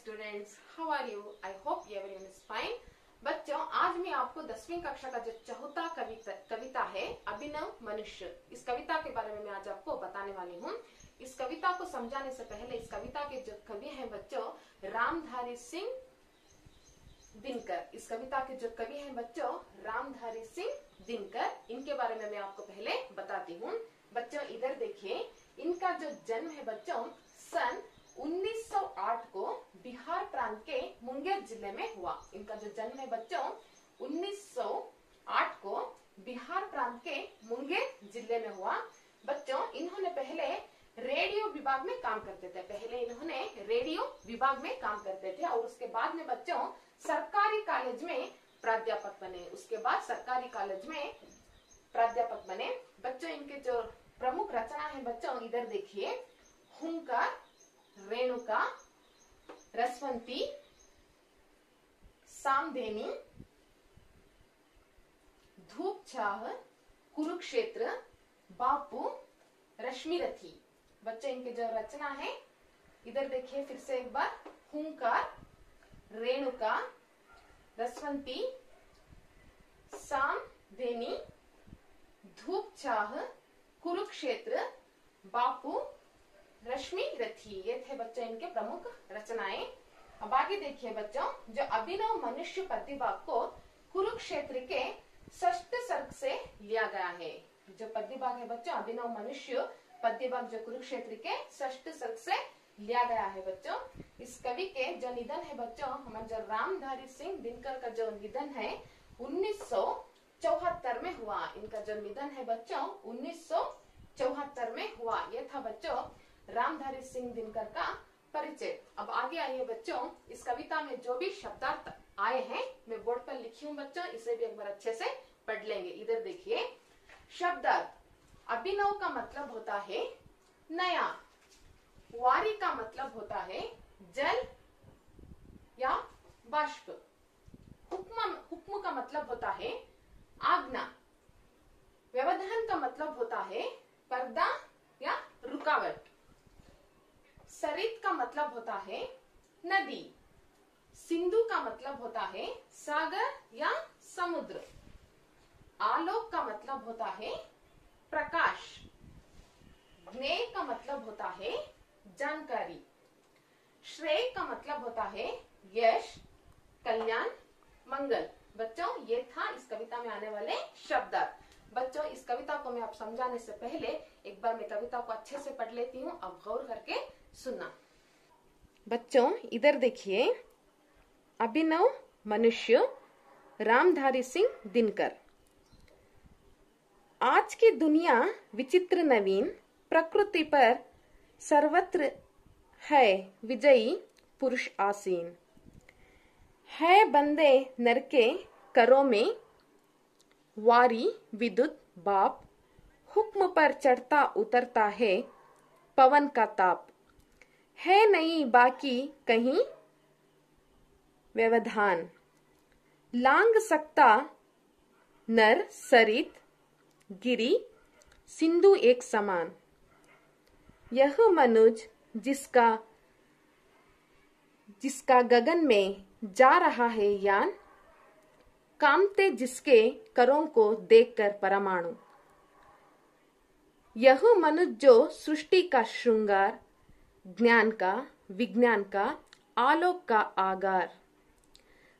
students, how are you? I hope everyone is fine. बच्चों, आज मैं आपको 10वीं कक्षा का जो चौथा कविता है अभिनव मनुष्य, इस कविता के बारे में मैं आज आपको बताने वाली हूँ। इस कविता को समझाने से पहले इस कविता के जो कवि हैं बच्चों रामधारी सिंह दिनकर, इस कविता के जो कवि हैं बच्चों रामधारी सिंह दिनकर, इनके बारे में मैं आपको पहले बताती हूँ। बच्चों इधर देखिए, इनका जो जन्म है बच्चों सन 1908 को बिहार प्रांत के मुंगेर जिले में हुआ। इनका जो जन्म है बच्चों 1908 को बिहार प्रांत के मुंगेर जिले में हुआ। बच्चों इन्होंने पहले रेडियो विभाग में काम करते थे, और उसके बाद में बच्चों सरकारी कॉलेज में प्राध्यापक बने। बच्चों इनके जो प्रमुख रचना है बच्चों इधर देखिए, हुंकार, रेणुका, रसवंती, सामधेनी, धूप छाह, कुरुक्षेत्र, बापू, रश्मिरथी। बच्चों इनके जो रचना है इधर देखिए फिर से एक बार, हुंकार, रेणुका, रसवंती, सामधेनी, धूप छाह, कुरुक्षेत्र, बापू, रश्मिरथी, ये थे बच्चों इनके प्रमुख रचनाएं। अब आगे देखिए बच्चों, जो अभिनव मनुष्य पद्यभाग को कुरुक्षेत्र के षष्ठ सर्ग से लिया गया है। जो पद्यभाग है बच्चों अभिनव मनुष्य पद्यभाग जो कुरुक्षेत्र के षष्ठ सर्ग से लिया गया है बच्चों। इस कवि के जो निधन है बच्चों, हमारे जो रामधारी सिंह दिनकर का जो निधन है 1974 में हुआ। इनका जो निधन है बच्चों 1974 में हुआ। ये था बच्चों रामधारी सिंह दिनकर का परिचय। अब आगे आइए बच्चों, इस कविता में जो भी शब्दार्थ आए हैं मैं बोर्ड पर लिखी हूँ बच्चों, इसे भी एक बार अच्छे से पढ़ लेंगे। इधर देखिए, शब्दार्थ अभिनव का मतलब होता है नया, वारी का मतलब होता है जल या बाष्प, हुक्म का मतलब होता है आज्ञा, व्यवधान का मतलब होता है पर्दा या रुकावट, सरित का मतलब होता है नदी, सिंधु का मतलब होता है सागर या समुद्र, आलोक का मतलब होता है प्रकाश, ज्ञेय का मतलब होता है जानकारी, श्रेय का मतलब होता है यश, कल्याण, मंगल। बच्चों ये था इस कविता में आने वाले शब्दार्थ। बच्चों इस कविता को मैं आप समझाने से पहले एक बार मैं कविता को अच्छे से पढ़ लेती हूँ, अब गौर करके सुनना। बच्चों इधर देखिए, अभिनव मनुष्य रामधारी सिंह दिनकर। आज की दुनिया विचित्र नवीन, प्रकृति पर सर्वत्र है विजयी पुरुष आसीन, है बंदे नर के करों में वारी विद्युत बाप, हुक्म पर चढ़ता उतरता है पवन का ताप, है नहीं बाकी कहीं व्यवधान, लांग सकता नर सरित गिरी सिंधु एक समान, यह मनुज जिसका गगन में जा रहा है यान, कामते जिसके करों को देखकर परमाणु, यह मनुज जो सृष्टि का श्रृंगार, ज्ञान का विज्ञान का आलोक का आगार,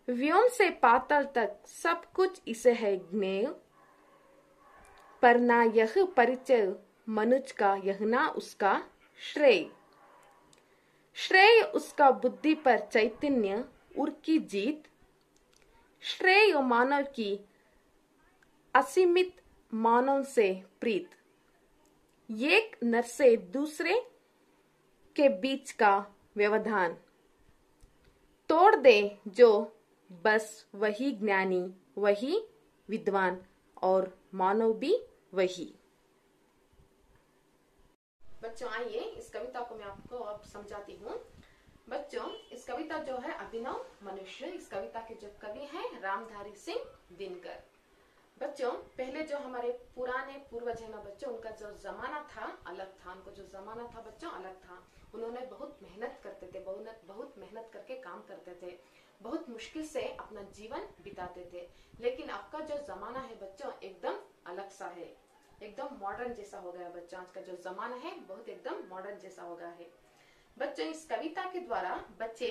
व्योम से पाताल तक सब कुछ इसे है ज्ञेय, पर ना यह परिचय मनुज का, यह ना उसका श्रेय, श्रेय उसका बुद्धि पर चैतन्य उर की जीत, श्रेय मानव की असीमित मानव से प्रीत, एक नर से दूसरे के बीच का व्यवधान, तोड़ दे जो बस वही ज्ञानी वही विद्वान और मानव भी वही। बच्चों आइए इस कविता को मैं आपको अब समझाती हूँ। बच्चों इस कविता जो है अभिनव मनुष्य, इस कविता के जो कवि हैं रामधारी सिंह दिनकर। बच्चों पहले जो हमारे पुराने पूर्वज है ना बच्चों, उनका जो जमाना था अलग था, उनको जो जमाना था बच्चों अलग था। उन्होंने बहुत मेहनत करते थे, बहुत मेहनत करके काम करते थे, बहुत मुश्किल से अपना जीवन बिताते थे। लेकिन आपका जो जमाना है बच्चों एकदम अलग सा है, एकदम मॉडर्न जैसा हो गया बच्चों। आज का जो जमाना है बहुत एकदम मॉडर्न जैसा हो गया है बच्चों। इस कविता के द्वारा बच्चे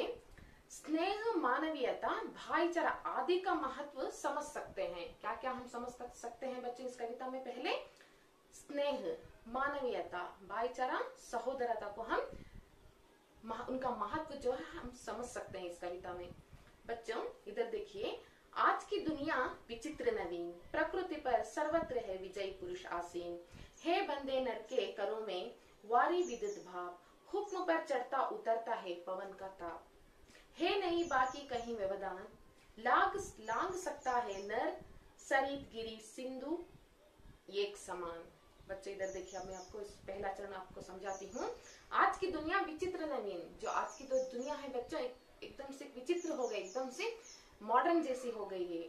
स्नेह, मानवीयता, भाईचारा आदि का महत्व समझ सकते हैं। क्या क्या हम समझ सकते हैं बच्चे इस कविता में? पहले स्नेह, मानवीयता, भाईचारा, सहोदरता को हम उनका महत्व जो है हम समझ सकते हैं इस कविता में। बच्चों इधर देखिए, आज की दुनिया विचित्र नवीन, प्रकृति पर सर्वत्र है विजयी पुरुष आसीन। हे बंदे नर के करों में वारी विद्युत भाव, हुक्म पर चढ़ता उतरता है पवन का ताप। है नहीं बाकी कहीं व्यवधान, लांग सकता है नर सरित गिरी सिंधु एक समान। बच्चे इधर देखिए, अब मैं आपको इस पहला चरण आपको समझाती हूँ। आज की दुनिया विचित्र नवीन, जो आज की तो दुनिया है बच्चों एकदम से विचित्र हो गई, एकदम से मॉडर्न जैसी हो गई है।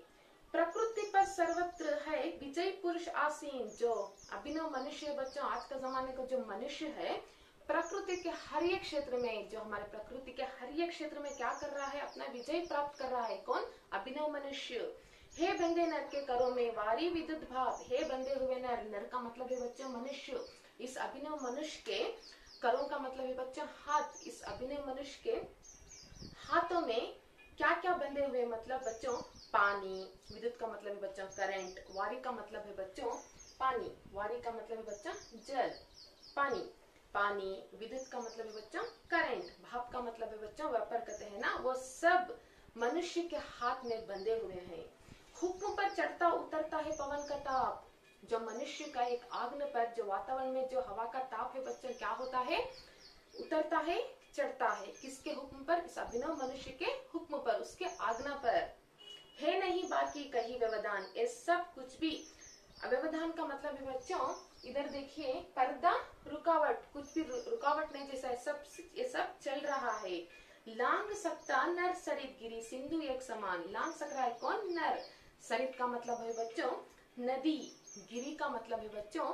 प्रकृति पर सर्वत्र है विजयी पुरुष आसीन, जो अभिनव मनुष्य है बच्चों। आज का जमाने का जो मनुष्य है प्रकृति के हर एक क्षेत्र में, जो हमारे प्रकृति के हर एक क्षेत्र में क्या कर रहा है? अपना विजय प्राप्त कर रहा है। कौन? अभिनव मनुष्य। हे बंदे नर के करों में वारी विद्युत भाव, हे बंदे हुए नर, नर का मतलब है बच्चों मनुष्य। इस अभिनव मनुष्य के करों का मतलब है बच्चों हाथ। इस अभिनव मनुष्य के हाथों में क्या क्या बंधे हुए? मतलब बच्चों पानी, विद्युत का मतलब है बच्चों करंट, वारी का मतलब है बच्चों पानी, वारी का मतलब है बच्चों जल, पानी, पानी, विद्युत का मतलब है बच्चों करंट, भाप का मतलब है बच्चों वेपर कहते हैं ना, वो सब मनुष्य के हाथ में बंधे हुए हैं। हुक्म पर चढ़ता उतरता है पवन का ताप, जो मनुष्य का एक आग्न पर, जो वातावरण में जो हवा का ताप है बच्चों क्या होता है? उतरता है, चढ़ता है। किसके हुक्म पर? इस अभिनव मनुष्य के हुक्म पर, उसके आज्ञा पर। है नहीं बाकी कहीं व्यवधान, ये सब कुछ भी व्यवधान का मतलब है बच्चों, इधर देखिए पर्दा, रुकावट, कुछ भी रुकावट नहीं, जैसा ये सब चल रहा है। लांग सकता नर सरित गिरी सिंधु एक समान, लांग सक रहा है कौन? नर। सरित का मतलब है बच्चों नदी, गिरी का मतलब है बच्चों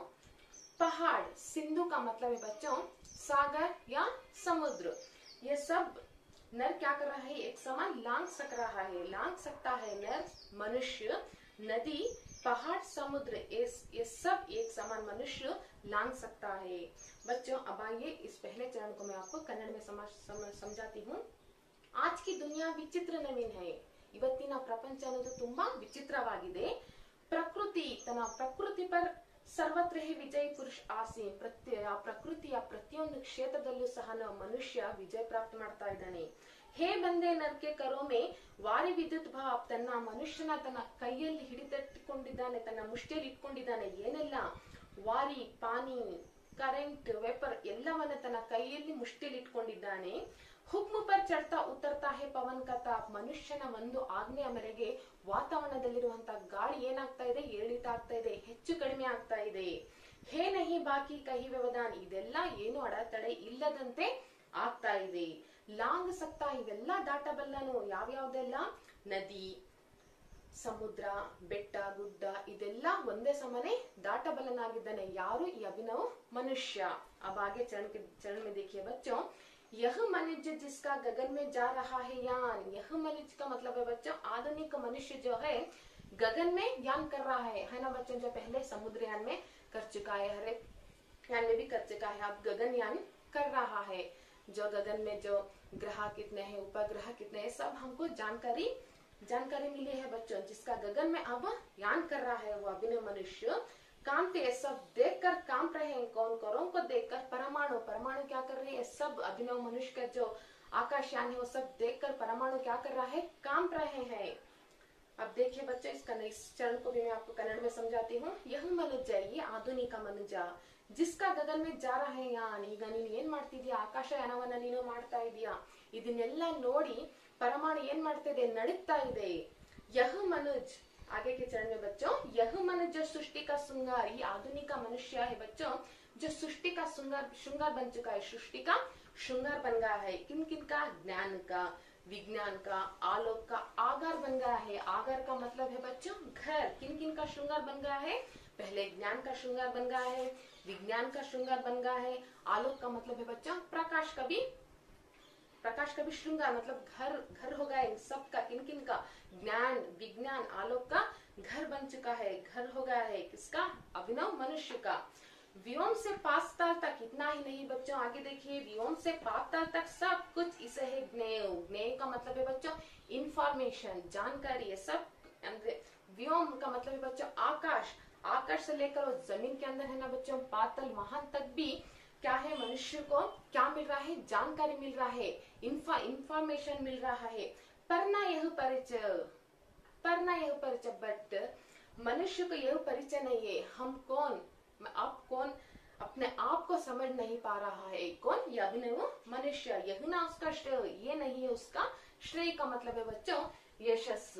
पहाड़, सिंधु का मतलब है बच्चों सागर या समुद्र। ये सब नर क्या कर रहा है? एक समान लांग सक रहा है, लांग सकता है नर, मनुष्य, नदी, पहाड़, समुद्र, ये सब एक समान मनुष्य लांग सकता है। बच्चों अब आइए इस पहले चरण को मैं आपको कन्नड़ में समझाती हूँ। आज की दुनिया विचित्र नवीन है, ಇವತ್ತಿನ ಪ್ರಪಂಚ ಅನ್ನೋದು ತುಂಬಾ ವಿಚಿತ್ರವಾಗಿದೆ. ಪ್ರಕೃತಿ ಪರ್ ಸರ್ವತ್ರ ಹಿ ವಿಜಯ ಪುರುಷ ಆಸೀನ್, ಪ್ರಕೃತಿಯ ಪ್ರತಿಯೊಂದು ಕ್ಷೇತ್ರದಲ್ಲೂ ಸಹ ಮನುಷ್ಯ ವಿಜಯ ಪ್ರಾಪ್ತ ಮಾಡ್ತಾ ಇದ್ದಾನೆ. ಹೇ ಬಂದೆ ನರ್ಕೆ ಕರೋಮೆ ವಾರಿ ವಿದ್ಯುತ್ ಭಾವ, ತನ್ನ ಮನುಷ್ಯನ ತನ್ನ ಕೈಯಲ್ಲಿ ಹಿಡಿದಿಟ್ಟುಕೊಂಡಿದ್ದಾನೆ, ತನ್ನ ಮುಷ್ಟಿಯಲ್ಲಿ ಇಟ್ಕೊಂಡಿದ್ದಾನೆ. ಏನೆಲ್ಲ? ವಾರಿ, ಪಾನಿ, ಕರೆಂಟ್, ವೇಪರ್ ಎಲ್ಲವನ್ನ ತನ್ನ ಕೈಯಲ್ಲಿ ಮುಷ್ಟಿಯಲ್ಲಿ ಇಟ್ಕೊಂಡಿದ್ದಾನೆ. ಹುಕ್ಮ ಪರ್ ಚಡ್ತಾ ಉತ್ತರ್ತಾ ಹೇ ಪವನ್ ಕಾ ತಾಪ್, ಮನುಷ್ಯನ ಒಂದು ಆಜ್ಞೆಯ ಮೇರೆಗೆ ವಾತಾವರಣದಲ್ಲಿರುವಂತಹ ಗಾಳಿ ಏನಾಗ್ತಾ ಇದೆ? ಏರಿಳಿತ ಆಗ್ತಾ ಇದೆ, ಹೆಚ್ಚು ಕಡಿಮೆ ಆಗ್ತಾ ಇದೆ. ಹೇ ನಹಿ ಬಾಕಿ ಕಹಿ ವ್ಯವಧಾನ್, ಇದೆಲ್ಲ ಏನು ಅಡೆತಡೆ ಇಲ್ಲದಂತೆ ಆಗ್ತಾ ಇದೆ. ಲಾಂಗ್ ಸಕ್ತಾ, ಇವೆಲ್ಲ ದಾಟಬಲ್ಲನು. ಯಾವ್ಯಾವ್ದೆಲ್ಲ? ನದಿ, ಸಮುದ್ರ, ಬೆಟ್ಟ, ಗುಡ್ಡ, ಇದೆಲ್ಲ ಒಂದೇ ಸಮನೆ ದಾಟಬಲ್ಲನಾಗಿದ್ದಾನೆ. ಯಾರು? ಈ ಅಭಿನವ ಮನುಷ್ಯ. अब आगे चरण में देखिए बच्चों, यह मनुष्य जिसका गगन में जा रहा है यान, यह मनुष्य का मतलब है बच्चों आधुनिक मनुष्य जो है गगन में यान कर रहा है ना बच्चों। जो पहले समुद्र यान में कर चुका है, हर एक यान में भी कर चुका है, अब गगन यान कर रहा है। जो गगन में जो ग्रह कितने हैं, उपग्रह कितने हैं, सब हमको जानकारी मिली है बच्चों। जिसका गगन में अब यान कर रहा है वो अभिनव मनुष्य कामते, सब देखकर काम रहे हैं। कौन? करों को देखकर। परमाणु क्या कर रहे हैं? सब अभिनव मनुष्य का जो आकाशयान है वो सब देखकर परमाणु क्या कर रहा है? काम रहे हैं। अब देखिए बच्चों इस चरण को भी मैं आपको कन्नड़ में समझाती हूँ। यह मनुज, ये आधुनिक मनुज, जिसका गगन में जा रहा है यान, ಈಗ ನೀನು ಏನ್ ಮಾಡ್ತಿದ್ಯಾ? ಆಕಾಶಯಾನವನ್ನ ನೀನು ಮಾಡ್ತಾ ಇದೀಯಾ. ಇದನ್ನೆಲ್ಲ ನೋಡಿ परमाणु ಏನ್ ಮಾಡ್ತಾ ಇದೆ? ನಡೀತಾ ಇದೆ. यह मनुज, आगे के चरण में बच्चों, यह मनुष्य जो सृष्टि का श्रृंगार, ये आधुनिक मनुष्य है बच्चों जो सृष्टि का श्रृंगार बन चुका है, सृष्टि का श्रृंगार बन गया है। किन किन का? ज्ञान का, विज्ञान का, आलोक का आगार बन गया है। आगार का मतलब है बच्चों घर। किन किन का श्रृंगार बन गया है? पहले ज्ञान का श्रृंगार बन गया है, विज्ञान का श्रृंगार बन गया है। आलोक का मतलब है बच्चों प्रकाश का भी श्रृंगार, मतलब घर हो गया सबका। किन किन का? ज्ञान, विज्ञान, आलोक का घर बन चुका है, घर हो गया है। किसका? अभिनव मनुष्य का। व्योम से पाताल तक, इतना ही नहीं बच्चों, आगे देखिए, व्योम से पाताल तक सब कुछ इसे है ज्ञेय। ज्ञेय का मतलब है बच्चों इंफॉर्मेशन, जानकारी है सब। व्योम का मतलब है बच्चों आकाश। आकाश से लेकर वो जमीन के अंदर है ना बच्चों, पाताल वहां तक भी क्या है? मनुष्य को क्या मिल रहा है? जानकारी मिल रहा है, इंफॉर्मेशन मिल रहा है। परना यह परिचय, बट मनुष्य को यह परिचय नहीं है। हम कौन, आप कौन, अपने आप को समझ नहीं पा रहा है। कौन? यह अभिनव मनुष्य। यह ना उसका श्रेय, ये नहीं है उसका श्रेय। का मतलब है बच्चों यशस,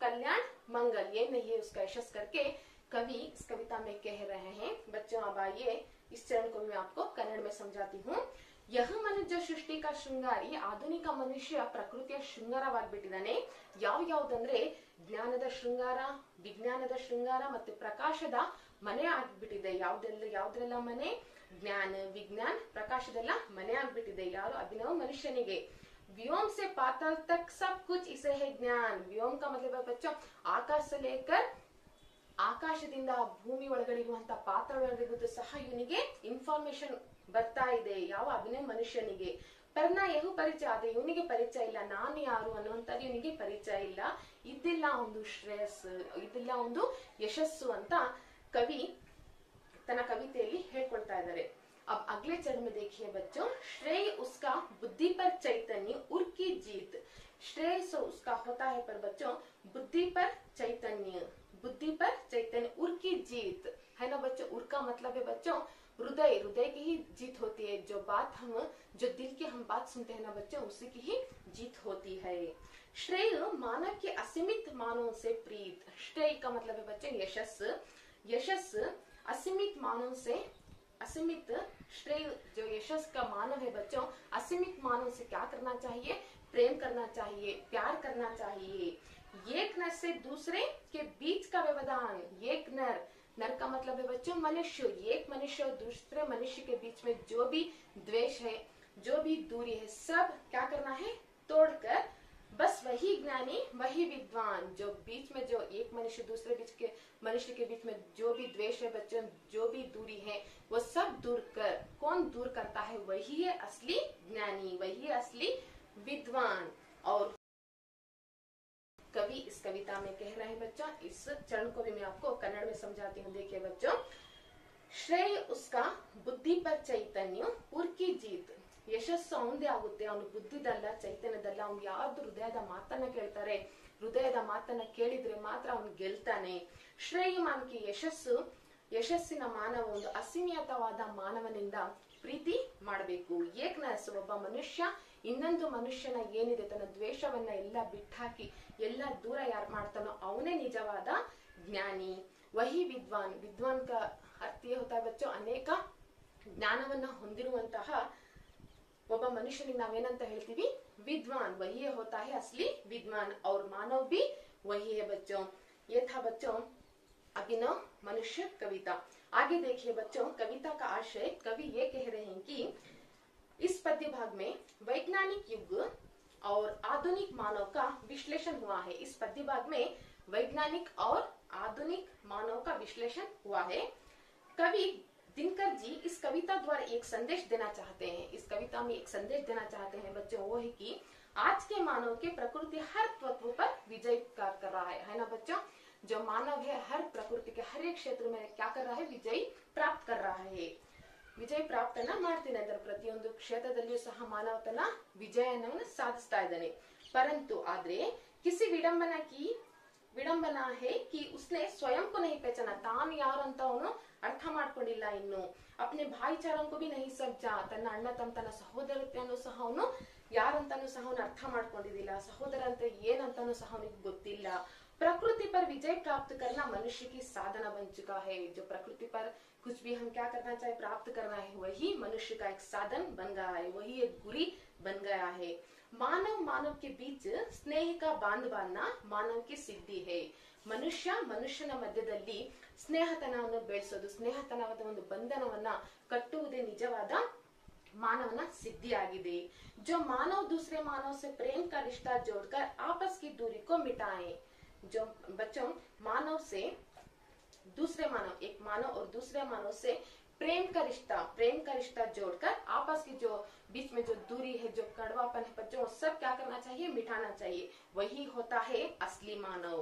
कल्याण, मंगल, ये नहीं है उसका यशस करके कवि इस कविता में कह रहे हैं। बच्चों अब आइए इस चरण को मैं आपको कन्नड़ में समझाती हूँ। यह मनुष्य सृष्टि का ಶೃಂಗಾರ, ಈ ಆಧುನಿಕ ಮನುಷ್ಯ ಪ್ರಕೃತಿಯ ಶೃಂಗಾರವಾಗಿಬಿಟ್ಟಿದ್ದಾನೆ. ಯಾವ್ಯಾವ್ದಂದ್ರೆ ಜ್ಞಾನದ ಶೃಂಗಾರ, ವಿಜ್ಞಾನದ ಶೃಂಗಾರ ಮತ್ತೆ ಪ್ರಕಾಶದ ಮನೆ ಆಗ್ಬಿಟ್ಟಿದೆ. ಯಾವ್ದ್ರೆಲ್ಲ ಮನೆ? ಜ್ಞಾನ, ವಿಜ್ಞಾನ, ಪ್ರಕಾಶದೆಲ್ಲ ಮನೆ ಆಗ್ಬಿಟ್ಟಿದೆ. ಯಾರು? ಅಭಿನವ ಮನುಷ್ಯನಿಗೆ. व्योम से पाताल तक सब कुछ इसे है ज्ञान। व्योम का मतलब है बच्चों आकाश से लेकर, ಆಕಾಶದಿಂದ ಭೂಮಿ ಒಳಗಡೆ ಇರುವಂತ ಪಾತ್ರಗಳಿಗೂ ಸಹ ಇವನಿಗೆ ಇನ್ಫಾರ್ಮೇಶನ್ ಬರ್ತಾ ಇದೆ. ಯಾವ? ಅಭಿನವ ಮನುಷ್ಯನಿಗೆ. ಪರ್ನ ಯಹು ಪರಿಚಯ, ಆದ್ರೆ ಇವನಿಗೆ ಪರಿಚಯ ಇಲ್ಲ, ನಾನು ಯಾರು ಅನ್ನುವಂಥದ್ದು ಇವನಿಗೆ ಪರಿಚಯ ಇಲ್ಲ. ಇದಿಲ್ಲ ಒಂದು ಶ್ರೇಯಸ್ಸು, ಇದಿಲ್ಲ ಒಂದು ಯಶಸ್ಸು ಅಂತ ಕವಿ ತನ್ನ ಕವಿತೆಯಲ್ಲಿ ಹೇಳ್ಕೊಳ್ತಾ ಇದ್ದಾರೆ. अब अगले चरण में देखिए बच्चों, श्रेय उसका बुद्धि पर चैतन्य उर की जीत। श्रेय सो उसका होता है पर बच्चों बुद्धि पर चैतन्य, बुद्धि पर चैतन्य, उर की जीत है ना बच्चों। उर का मतलब है बच्चों हृदय, हृदय की ही जीत होती है। जो बात हम, जो दिल की हम बात सुनते हैं ना बच्चों, उसी की ही जीत होती है। श्रेय मानव के असीमित मानव से प्रीत। श्रेय का मतलब है बच्चों यशस, यशस असीमित मानव से, असीमित श्रेय जो यशस का मानव है बच्चों, असीमित मानव से क्या करना चाहिए? प्रेम करना चाहिए, प्यार करना चाहिए। एक नर से दूसरे के बीच का व्यवधान, एक नर, नर का मतलब है बच्चों मनुष्य, एक मनुष्य और दूसरे मनुष्य के बीच में जो भी द्वेष है, जो भी दूरी है, सब क्या करना है? तोड़कर बस वही ज्ञानी, वही विद्वान। जो बीच में जो एक मनुष्य दूसरे बीच के मनुष्य के बीच में जो भी द्वेष है बच्चों, जो भी दूरी है, वो सब दूर कर, कौन दूर करता है? वही है असली ज्ञानी, वही है असली विद्वान। और कवि इस कविता में कह रहे हैं बच्चों, इस चरण को भी मैं आपको कन्नड़ में समझाती हूँ। देखिए बच्चों, श्रेय उसका बुद्धि पर चैतन्य उर की जीत। ಯಶಸ್ಸು ಅವಂದೇ ಆಗುತ್ತೆ, ಅವನು ಬುದ್ಧಿದಲ್ಲ, ಚೈತನ್ಯದಲ್ಲ. ಅವ್ನು ಯಾವ್ದು ಹೃದಯದ ಮಾತನ್ನ ಕೇಳ್ತಾರೆ, ಹೃದಯದ ಮಾತನ್ನ ಕೇಳಿದ್ರೆ ಮಾತ್ರ ಅವನು ಗೆಲ್ತಾನೆ. ಶ್ರೇಯಮಾನ್ಕಿ ಯಶಸ್ಸು, ಯಶಸ್ಸಿನ ಮಾನವ ಒಂದು ಅಸೀಮಿತವಾದ ಮಾನವನಿಂದ ಪ್ರೀತಿ ಮಾಡಬೇಕು. ಏಕನಸ್, ಒಬ್ಬ ಮನುಷ್ಯ ಇನ್ನೊಂದು ಮನುಷ್ಯನ ಏನಿದೆ ತನ್ನ ದ್ವೇಷವನ್ನ ಎಲ್ಲ ಬಿಟ್ಟಾಕಿ ಎಲ್ಲ ದೂರ ಯಾರು ಮಾಡ್ತಾನೋ ಅವನೇ ನಿಜವಾದ ಜ್ಞಾನಿ. ವಹಿ ವಿದ್ವಾನ್, ವಿದ್ವಾನ್ का अर्थ ये होता है बच्चों अनेक ಜ್ಞಾನವನ್ನ ಹೊಂದಿರುವಂತಹ ಒಬ್ಬ ಮನುಷ್ಯನಿಗೆ ನಾವೇನಂತ ಹೇಳ್ತೀವಿ? विद्वान। वही होता है असली विद्वान और मानव भी वही है बच्चों। ये था बच्चों अभिनव मनुष्य कविता। आगे देखिए बच्चों, कविता का आशय, कवि ये कह रहे हैं कि इस पद्य भाग में वैज्ञानिक युग और आधुनिक मानव का विश्लेषण हुआ है। इस पद्य भाग में वैज्ञानिक और आधुनिक मानव का विश्लेषण हुआ है। कवि दिनकर जी इस कविता द्वारा एक संदेश देना चाहते हैं। इस कविता में एक संदेश देना चाहते हैं बच्चों, वो है कि आज के मानव के प्रकृति हर तत्व पर विजय कर रहा है ना बच्चों। जो मानव है हर प्रकृति के हर एक क्षेत्र में क्या कर रहा है? विजय प्राप्त कर रहा है। ವಿಜಯ ಪ್ರಾಪ್ತನ ಮಾಡ್ತೀನಿ ಅಂದ್ರೆ ಪ್ರತಿಯೊಂದು ಕ್ಷೇತ್ರದಲ್ಲಿಯೂ ಸಹ ಮಾನವ ತನ್ನ ವಿಜಯವನ್ನು ಸಾಧಿಸ್ತಾ ಇದ್ದಾನೆ. परंतु आद्रे किसी विडंबना है कि उसने स्वयं को नहीं पहचाना, तान यार ಅಂತ ಅವನು ಅರ್ಥ ಮಾಡ್ಕೊಂಡಿಲ್ಲ. ಇನ್ನು अपने भाईचारों को भी नहीं समझा, ತನ್ನ ಅಣ್ಣ ತನ್ನ ಸಹೋದರತೆಯನ್ನು ಸಹ ಅವನು ಯಾರಂತಾನು ಸಹ ಅವನು ಅರ್ಥ ಮಾಡ್ಕೊಂಡಿದ್ದಿಲ್ಲ. ಸಹೋದರ ಅಂತ ಏನಂತಾನು ಸಹ ಅವನಿಗೆ ಗೊತ್ತಿಲ್ಲ. प्रकृति पर विजय प्राप्त करना मनुष्य की साधना बन चुका है। जो प्रकृति पर कुछ भी हम क्या करना चाहे प्राप्त करना है, वही मनुष्य का एक साधन बन गया है, वही एक गुरी बन गया है। मानव मानव के बीच स्नेह का बांध बांधना मानव की सिद्धि है। ಮನುಷ್ಯನ ಮಧ್ಯದಲ್ಲಿ ಸ್ನೇಹತನವನ್ನು ಬೆಳೆಸೋದು, ಸ್ನೇಹತನವಾದ ಒಂದು ಬಂಧನವನ್ನ ಕಟ್ಟುವುದೇ ನಿಜವಾದ मानवना सिद्धियाಗಿದೆ। जो मानव दूसरे मानव से प्रेम का रिश्ता जोड़कर आपस की दूरी को मिटाएं। जो बच्चों मानव से दूसरे मानव, एक मानव और दूसरे मानव से प्रेम का रिश्ता जोड़कर आपस की जो बीच में जो दूरी है, जो कड़वापन है बच्चों, सब क्या करना चाहिए, मिटाना चाहिए। वही होता है असली मानव।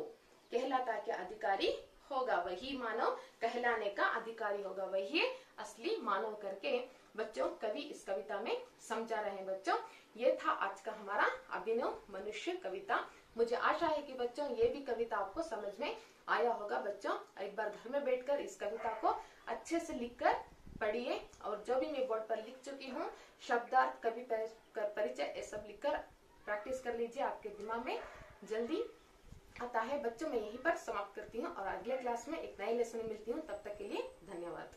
कहलाता क्या अधिकारी होगा, वही मानव कहलाने का अधिकारी होगा, वही असली मानव करके बच्चों कवि इस कविता में समझा रहे हैं। बच्चों ये था आज का हमारा अभिनव मनुष्य कविता। मुझे आशा है कि बच्चों ये भी कविता आपको समझ में आया होगा। बच्चों एक बार घर में बैठकर इस कविता को अच्छे से लिखकर पढ़िए, और जो भी मैं बोर्ड पर लिख चुकी हूँ शब्दार्थ, कवि परिचय, ये सब लिखकर प्रैक्टिस कर लीजिए, आपके दिमाग में जल्दी आता है। बच्चों मैं यहीं पर समाप्त करती हूँ और अगले क्लास में एक नए लेसन में मिलती हूँ। तब तक के लिए धन्यवाद।